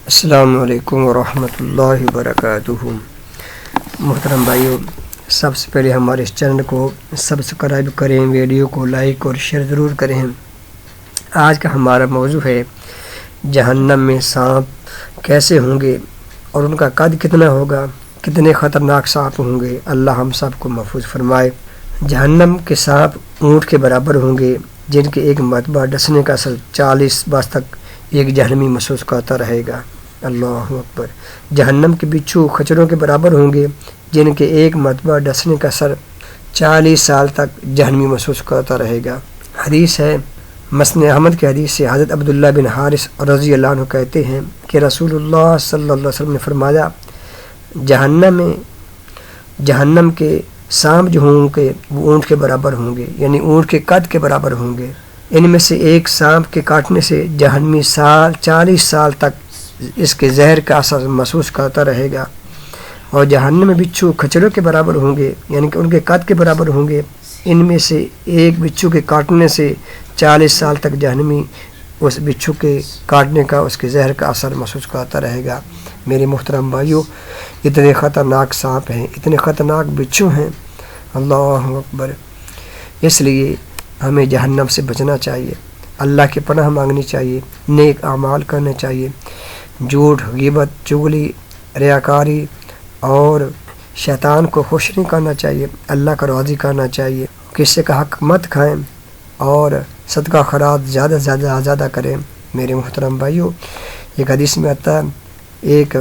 السلام علیکم ورحمۃ اللہ وبرکاتہ۔ محترم بھائیو، سب سے پہلے ہمارے اس چینل کو سبسکرائب کریں، ویڈیو کو لائک اور شیئر ضرور کریں۔ آج کا ہمارا موضوع ہے جہنم میں سانپ کیسے ہوں گے اور ان کا قد کتنا ہوگا، کتنے خطرناک سانپ ہوں گے۔ اللہ ہم سب کو محفوظ فرمائے۔ جہنم کے سانپ اونٹ کے برابر ہوں گے، جن کے ایک مرتبہ ڈسنے کا اثر 40 برس تک ایک جہنمی محسوس کرتا رہے گا۔ اللہ اکبر۔ جہنم کے بچھو خچروں کے برابر ہوں گے، جن کے ایک مرتبہ ڈسنے کا اثر 40 سال تک جہنمی محسوس کرتا رہے گا۔ حدیث ہے، مسند احمد کی حدیث سے حضرت عبداللہ بن حارث رضی اللہ عنہ کہتے ہیں کہ رسول اللہ صلی اللہ علیہ وسلم نے فرمایا، جہنم کے سانپ جو ہوں گے وہ اونٹ کے برابر ہوں گے، یعنی اونٹ کے قد کے برابر ہوں گے۔ ان میں سے ایک سانپ کے کاٹنے سے جہنمی 40 سال تک اس کے زہر کا اثر محسوس کرتا رہے گا۔ اور جہنم میں بچھو کھچڑوں کے برابر ہوں گے، یعنی کہ ان کے قد کے برابر ہوں گے۔ ان میں سے ایک بچھو کے کاٹنے سے 40 سال تک جہنمی اس بچھو کے کاٹنے کا، اس کے زہر کا اثر محسوس کرتا رہے گا۔ میرے محترم بھائیو، اتنے خطرناک سانپ ہیں، اتنے خطرناک بچھو ہیں، اللہ اکبر۔ اس لیے ہمیں جہنم سے بچنا چاہیے، اللہ کی پناہ مانگنی چاہیے، نیک اعمال کرنے چاہیے، جھوٹ، غیبت، چغلی، ریاکاری اور شیطان کو خوش نہیں کرنا چاہیے، اللہ کا راضی کرنا چاہیے۔ کسی کا حق مت کھائیں اور صدقہ خیرات زیادہ سے زیادہ کریں۔ میرے محترم بھائیو، ایک حدیث میں آتا ہے، ایک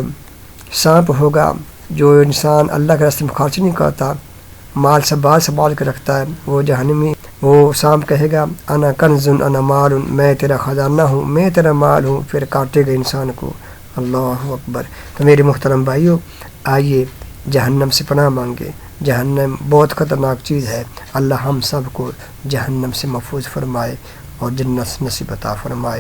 سانپ ہوگا جو انسان اللہ کے راستے میں خرچ نہیں کرتا، مال سنبھال کے رکھتا ہے، وہ جہنمی، وہ سانپ کہے گا، انا کنز انا مال، میں تیرا خزانہ ہوں، میں تیرا مال ہوں، پھر کاٹے گا انسان کو۔ اللہ اکبر۔ تو میرے محترم بھائیو، آئیے جہنم سے پناہ مانگے۔ جہنم بہت خطرناک چیز ہے۔ اللہ ہم سب کو جہنم سے محفوظ فرمائے اور جنت نصیب عطا فرمائے۔